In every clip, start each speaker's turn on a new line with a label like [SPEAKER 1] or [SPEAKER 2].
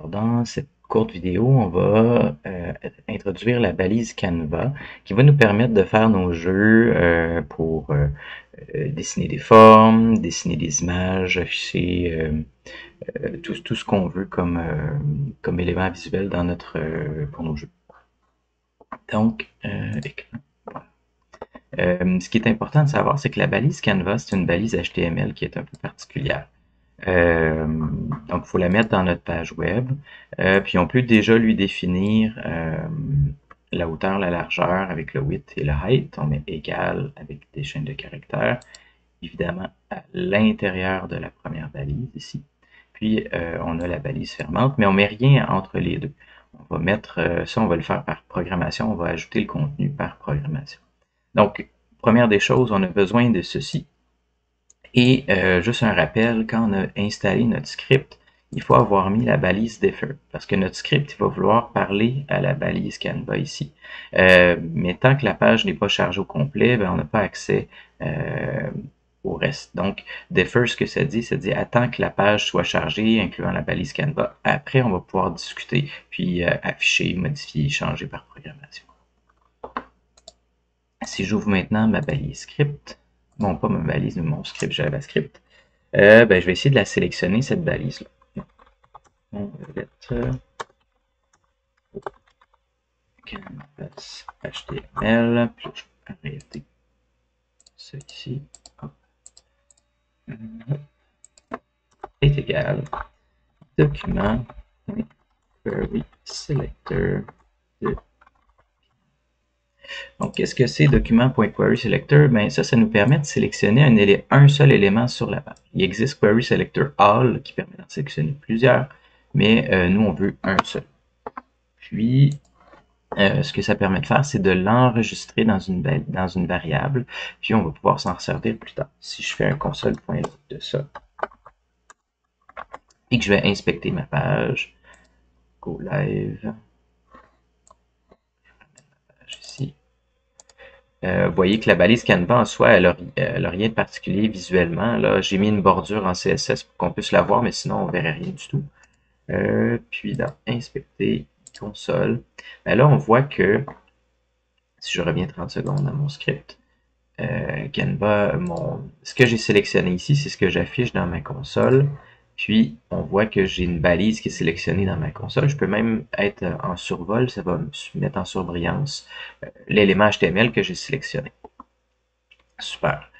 [SPEAKER 1] Alors, dans cette courte vidéo, on va introduire la balise Canva qui va nous permettre de faire nos jeux pour dessiner des formes, dessiner des images, afficher tout ce qu'on veut comme élément visuel dans pour nos jeux. Donc, écran. Ce qui est important de savoir, c'est que la balise Canva, c'est une balise HTML qui est un peu particulière. Donc, il faut la mettre dans notre page web. Puis, on peut déjà lui définir la hauteur, la largeur avec le width et le height. On met égal avec des chaînes de caractères. Évidemment, à l'intérieur de la première balise ici. Puis, on a la balise fermante, mais on met rien entre les deux. On va mettre ça, on va le faire par programmation. On va ajouter le contenu par programmation. Donc, première des choses, on a besoin de ceci. Et juste un rappel, quand on a installé notre script, il faut avoir mis la balise defer, parce que notre script il va vouloir parler à la balise Canva ici. Mais tant que la page n'est pas chargée au complet, ben, on n'a pas accès au reste. Donc, defer, ce que ça dit attends que la page soit chargée, incluant la balise Canva. Après, on va pouvoir discuter, puis afficher, modifier, changer par programmation. Si j'ouvre maintenant ma balise script, bon, pas ma balise, mais mon script JavaScript, ben, je vais essayer de la sélectionner, cette balise-là. On va mettre canvas HTML, puis je vais arrêter ça ici. Est égal document query selector de. Donc, qu'est-ce que c'est document.querySelector? Ben, ça nous permet de sélectionner un seul élément sur la page. Il existe Query Selector All qui permet d'en sélectionner plusieurs, mais nous, on veut un seul. Puis, ce que ça permet de faire, c'est de l'enregistrer dans une variable, puis on va pouvoir s'en servir plus tard. Si je fais un console.log de ça, et que je vais inspecter ma page, go live, ici. Vous voyez que la balise Canva en soi, elle n'a rien de particulier visuellement. Là, j'ai mis une bordure en CSS pour qu'on puisse la voir, mais sinon on ne verrait rien du tout. Puis dans inspecter console, ben là on voit que si je reviens 30 secondes à mon script, Canva, ce que j'ai sélectionné ici, c'est ce que j'affiche dans ma console. Puis, on voit que j'ai une balise qui est sélectionnée dans ma console. Je peux même être en survol, ça va me mettre en surbrillance l'élément HTML que j'ai sélectionné. Super.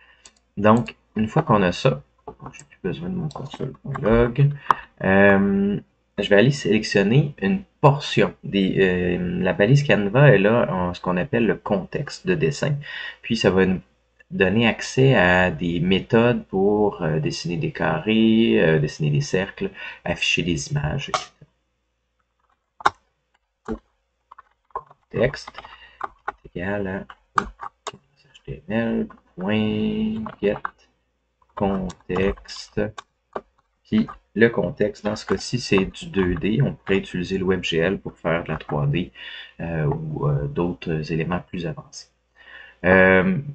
[SPEAKER 1] Donc, une fois qu'on a ça, j'ai plus besoin de mon console.log, je vais aller sélectionner une portion. La balise Canva est là ce qu'on appelle le contexte de dessin. Puis, ça va nous donner accès à des méthodes pour dessiner des carrés, dessiner des cercles, afficher des images, etc. Texte égal à HTML.get contexte. Puis le contexte, dans ce cas-ci, c'est du 2D. On pourrait utiliser le WebGL pour faire de la 3D ou d'autres éléments plus avancés.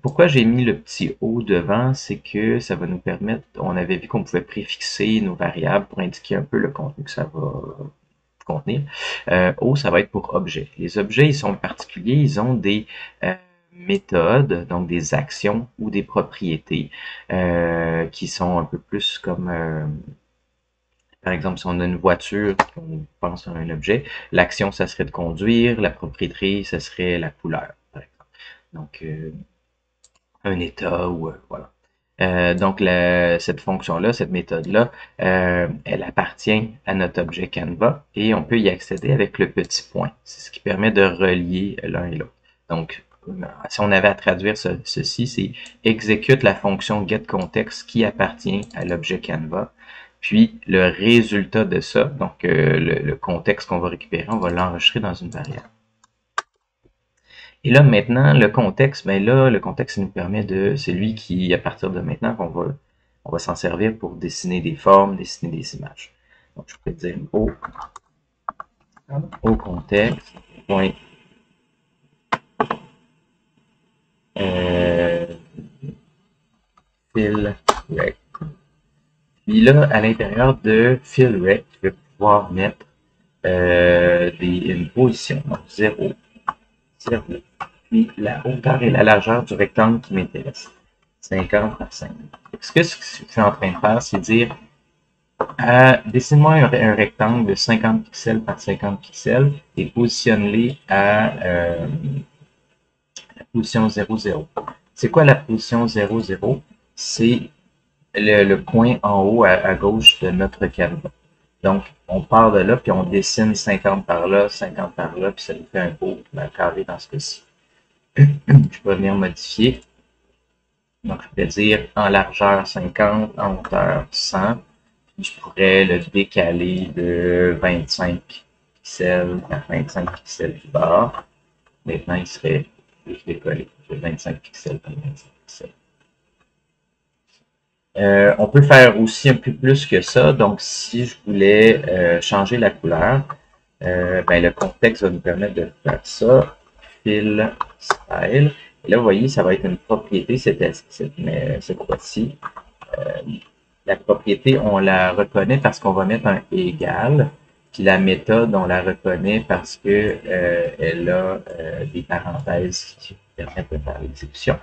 [SPEAKER 1] Pourquoi j'ai mis le petit O devant, c'est que ça va nous permettre, on avait vu qu'on pouvait préfixer nos variables pour indiquer un peu le contenu que ça va contenir. O, ça va être pour objet. Les objets, ils sont particuliers, ils ont des méthodes, donc des actions ou des propriétés qui sont un peu plus comme, par exemple, si on a une voiture, on pense à un objet, l'action, ça serait de conduire, la propriété, ça serait la couleur, par exemple. Donc, un état ou voilà. Donc, cette fonction-là, cette méthode-là, elle appartient à notre objet Canva et on peut y accéder avec le petit point. C'est ce qui permet de relier l'un et l'autre. Donc, si on avait à traduire ceci, c'est exécute la fonction getContext qui appartient à l'objet Canva. Puis, le résultat de ça, donc le contexte qu'on va récupérer, on va l'enregistrer dans une variable. Et là, maintenant, le contexte, ben là, le contexte nous permet c'est lui qui, à partir de maintenant, on va s'en servir pour dessiner des formes, dessiner des images. Donc, je peux dire au contexte, point, fill rect. Puis là, à l'intérieur de fill rect, je vais pouvoir mettre une position, donc 0, 0, puis la hauteur et la largeur du rectangle qui m'intéresse, 50 par 50. Ce que je suis en train de faire, c'est dire, dessine-moi un rectangle de 50 pixels par 50 pixels et positionne-les à la position 0, 0. C'est quoi la position 0, 0? C'est le point en haut à gauche de notre canevas. Donc, on part de là, puis on dessine 50 par là, 50 par là, puis ça nous fait un beau carré dans ce cas-ci. Je peux venir modifier. Donc, je peux dire en largeur 50, en hauteur 100. Puis je pourrais le décaler de 25 pixels à 25 pixels du bord. Maintenant, il serait plus décollé de 25 pixels par 25 pixels. On peut faire aussi un peu plus que ça. Donc, si je voulais changer la couleur, ben, le contexte va nous permettre de faire ça. Fill style. Et là, vous voyez, ça va être une propriété cette fois-ci. La propriété, on la reconnaît parce qu'on va mettre un égal. Puis la méthode, on la reconnaît parce que elle a des parenthèses qui permettent de faire l'exécution.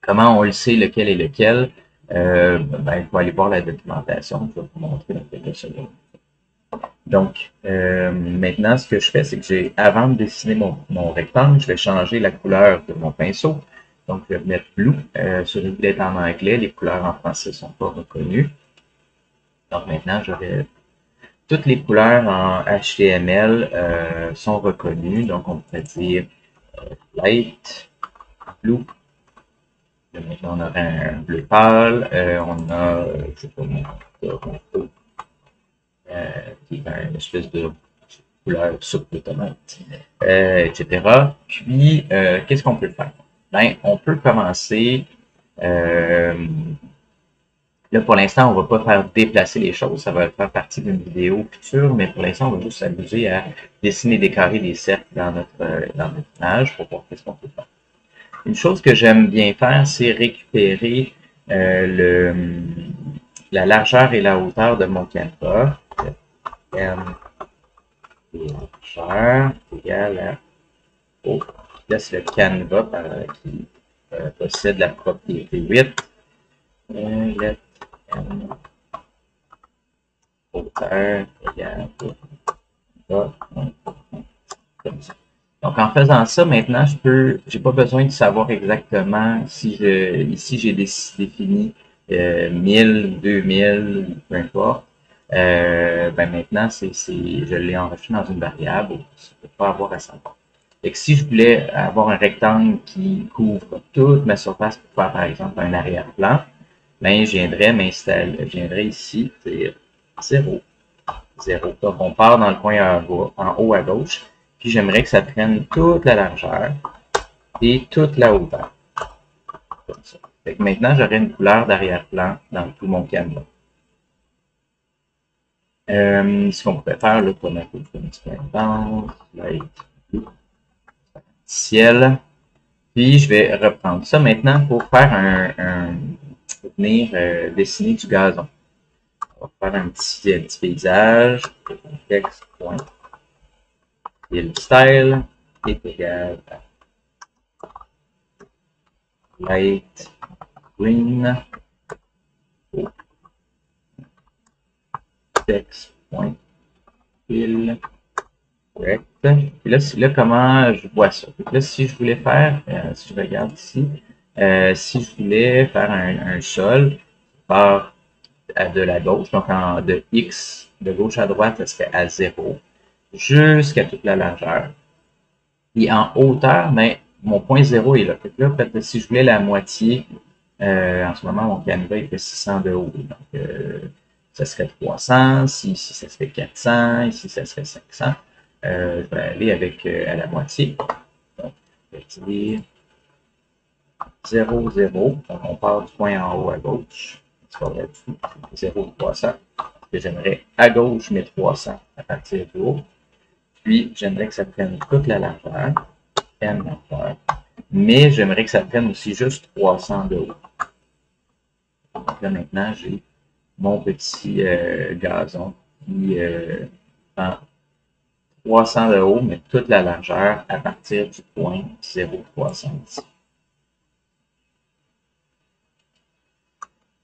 [SPEAKER 1] Comment on le sait lequel est lequel? Ben, il faut aller voir la documentation. Je vais vous montrer dans quelques secondes. Donc, maintenant, ce que je fais, c'est que avant de dessiner mon rectangle, je vais changer la couleur de mon pinceau. Donc, je vais mettre blue. Sur une lettre en anglais, les couleurs en français ne sont pas reconnues. Donc, maintenant, j'aurai toutes les couleurs en HTML sont reconnues. Donc, on pourrait dire light, blue. Maintenant, on a un bleu pâle. On a, je sais pas, qui est une espèce de couleur soupe de tomate, etc. Puis, qu'est-ce qu'on peut faire? Ben, on peut commencer. Là, pour l'instant, on ne va pas faire déplacer les choses. Ça va faire partie d'une vidéo future, mais pour l'instant, on va juste s'amuser à dessiner des carrés, des cercles dans notre image pour voir qu'est-ce qu'on peut faire. Une chose que j'aime bien faire, c'est récupérer la largeur et la hauteur de mon canevas. Largeur égale à haut. Là, c'est le canevas qui possède la propriété 8. Let n hauteur égale à comme ça. Donc, en faisant ça, maintenant, j'ai pas besoin de savoir exactement si ici, j'ai défini 1000, 2000, peu importe. Ben maintenant, je l'ai enregistré dans une variable, je ne peux pas avoir à savoir. Et que si je voulais avoir un rectangle qui couvre toute ma surface pour faire, par exemple, un arrière-plan, ben, je viendrais ici, c'est 0, 0. Donc, on part dans le coin en haut à gauche, puis j'aimerais que ça prenne toute la largeur et toute la hauteur. Comme ça. Fait que maintenant, j'aurai une couleur d'arrière-plan dans tout mon canevas. Ce qu'on pourrait faire, là, pour mettre une petite intense, light blue, ciel. Puis, je vais reprendre ça maintenant pour faire venir dessiner du gazon. On va faire un petit paysage. Texte, point. Et le style est égal à light green. Text, point. Fill. Correct. Puis là, comment je vois ça? Donc là, si je voulais faire, si je regarde ici, si je voulais faire un sol qui part de la gauche, donc de X de gauche à droite, ça serait à 0, jusqu'à toute la largeur. Et en hauteur, ben, mon point 0 est là. Donc là, peut-être si je voulais la moitié, en ce moment, mon canevas il fait 600 de haut. Donc, ça serait 300. Ici, ça serait 400. Ici, ça serait 500. Je vais aller avec à la moitié. Donc, je vais dire 0, 0. Donc, on part du point en haut à gauche. C'est pas vrai du tout. 0, 300. Que j'aimerais à gauche, mais 300 à partir du haut. Puis, j'aimerais que ça prenne toute la largeur. N largeur. Mais j'aimerais que ça prenne aussi juste 300 de haut. Donc là, maintenant, j'ai mon petit gazon prend 300 de haut, mais toute la largeur à partir du point 0,3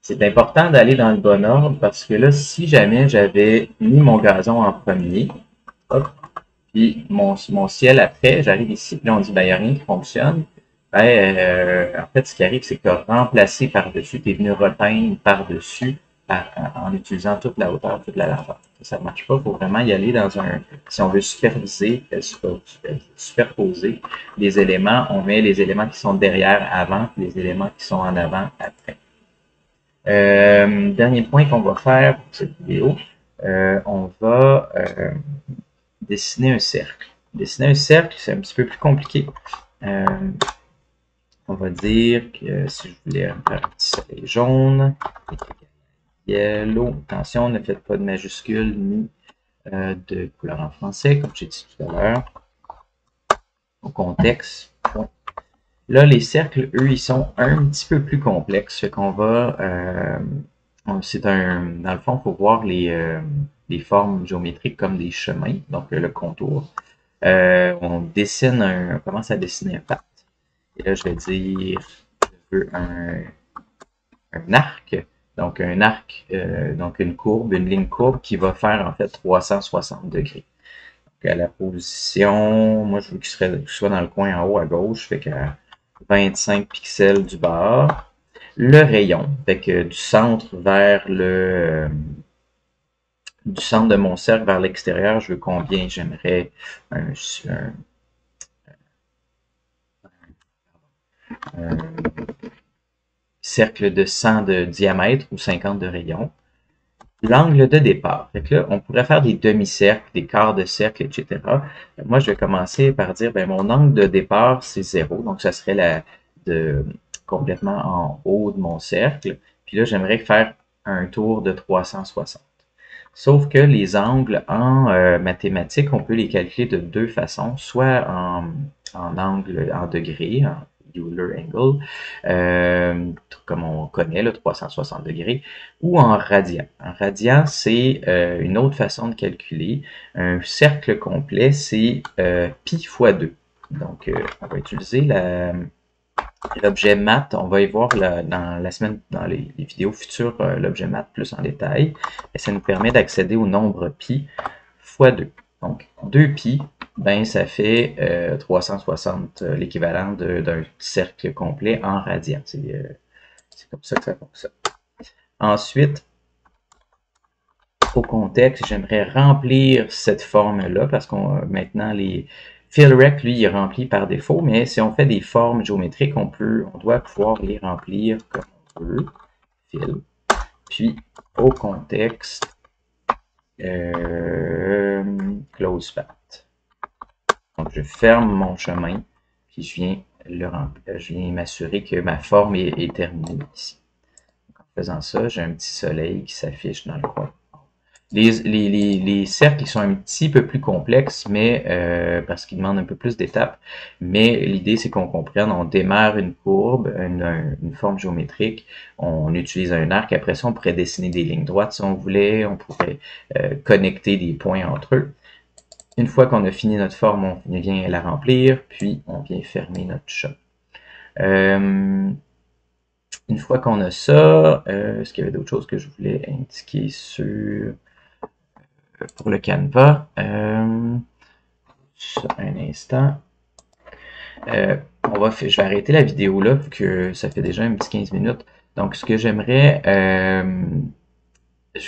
[SPEAKER 1] C'est important d'aller dans le bon ordre parce que là, si jamais j'avais mis mon gazon en premier, hop, puis mon ciel après, j'arrive ici, puis là on dit, ben, il n'y a rien qui fonctionne. Ben, en fait, ce qui arrive, c'est que tu as remplacé par-dessus, tu es venu repeindre par-dessus en utilisant toute la hauteur, toute la largeur. Ça ne marche pas, il faut vraiment y aller dans un... Si on veut superviser, superposer les éléments, on met les éléments qui sont derrière avant, puis les éléments qui sont en avant après. Dernier point qu'on va faire pour cette vidéo, on va dessiner un cercle. Dessiner un cercle, c'est un petit peu plus compliqué. On va dire que si je voulais faire un petit soleil jaune, yellow, attention, ne faites pas de majuscules ni de couleur en français, comme j'ai dit tout à l'heure. Au contexte. Bon. Là, les cercles, eux, ils sont un petit peu plus complexes. Fait qu'on va... c'est un... Dans le fond, il faut voir les formes géométriques comme des chemins, donc le contour. On dessine on commence à dessiner un path. Et là, je vais dire, je veux un arc. Donc, un arc, donc une courbe, une ligne courbe qui va faire en fait 360 degrés. Donc, à la position, moi, je veux qu'il soit dans le coin en haut à gauche, fait qu'à 25 pixels du bas. Le rayon, fait que du centre vers du centre de mon cercle vers l'extérieur, je veux combien? J'aimerais un cercle de 100 de diamètre ou 50 de rayon. L'angle de départ. Fait que là, on pourrait faire des demi-cercles, des quarts de cercle, etc. Moi, je vais commencer par dire, ben, mon angle de départ, c'est 0. Donc, ça serait complètement en haut de mon cercle. Puis là, j'aimerais faire un tour de 360. Sauf que les angles en mathématiques, on peut les calculer de deux façons, soit en angle, en degrés, en Euler angle, comme on connaît, le 360 degrés, ou en radian. En radian, c'est une autre façon de calculer. Un cercle complet, c'est pi fois 2. Donc, on va utiliser l'objet math, on va y voir dans les vidéos futures l'objet math plus en détail. Et ça nous permet d'accéder au nombre pi fois 2. Donc 2pi, ben ça fait 360, l'équivalent d'un cercle complet en radian. C'est comme ça que ça fonctionne. Ensuite, au contexte, j'aimerais remplir cette forme-là parce qu'on maintenant FillRect, lui, il est rempli par défaut, mais si on fait des formes géométriques, on doit pouvoir les remplir comme on veut. Fill. Puis, au contexte, close path. Donc, je ferme mon chemin, puis je viens m'assurer que ma forme est terminée ici. Donc, en faisant ça, j'ai un petit soleil qui s'affiche dans le coin. Les cercles ils sont un petit peu plus complexes, mais parce qu'ils demandent un peu plus d'étapes. Mais l'idée, c'est qu'on comprenne, on démarre une courbe, une forme géométrique, on utilise un arc. Après ça, on pourrait dessiner des lignes droites si on voulait, on pourrait connecter des points entre eux. Une fois qu'on a fini notre forme, on vient la remplir, puis on vient fermer notre chat. Une fois qu'on a ça, est-ce qu'il y avait d'autres choses que je voulais indiquer pour le Canva? Un instant. Je vais arrêter la vidéo là, vu que ça fait déjà un petit 15 minutes. Donc, ce que j'aimerais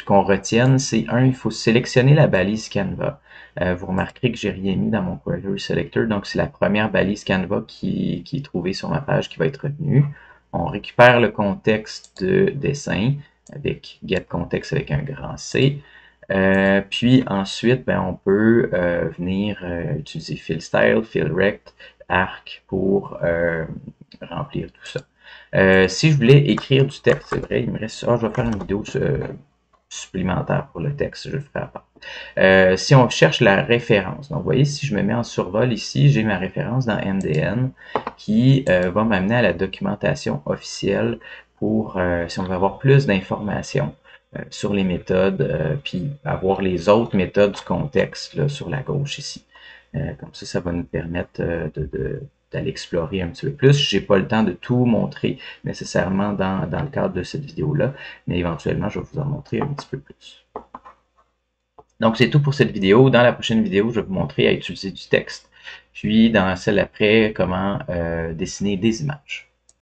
[SPEAKER 1] qu'on retienne, c'est il faut sélectionner la balise Canva. Vous remarquerez que j'ai rien mis dans mon Query Selector, donc c'est la première balise Canva qui est trouvée sur ma page qui va être retenue. On récupère le contexte de dessin avec Get Context avec un grand C. Puis ensuite, ben, on peut venir utiliser Fill Style, Fill Rect, Arc pour remplir tout ça. Si je voulais écrire du texte, c'est vrai, il me reste ça. Je vais faire une vidéo supplémentaire pour le texte, je le ferai à part. Si on cherche la référence, donc vous voyez, si je me mets en survol ici, j'ai ma référence dans MDN qui va m'amener à la documentation officielle pour, si on veut avoir plus d'informations, sur les méthodes, puis avoir les autres méthodes du contexte là, sur la gauche ici. Comme ça va nous permettre d'aller explorer un petit peu plus. Je n'ai pas le temps de tout montrer nécessairement dans le cadre de cette vidéo-là, mais éventuellement, je vais vous en montrer un petit peu plus. Donc, c'est tout pour cette vidéo. Dans la prochaine vidéo, je vais vous montrer à utiliser du texte, puis dans celle après, comment dessiner des images.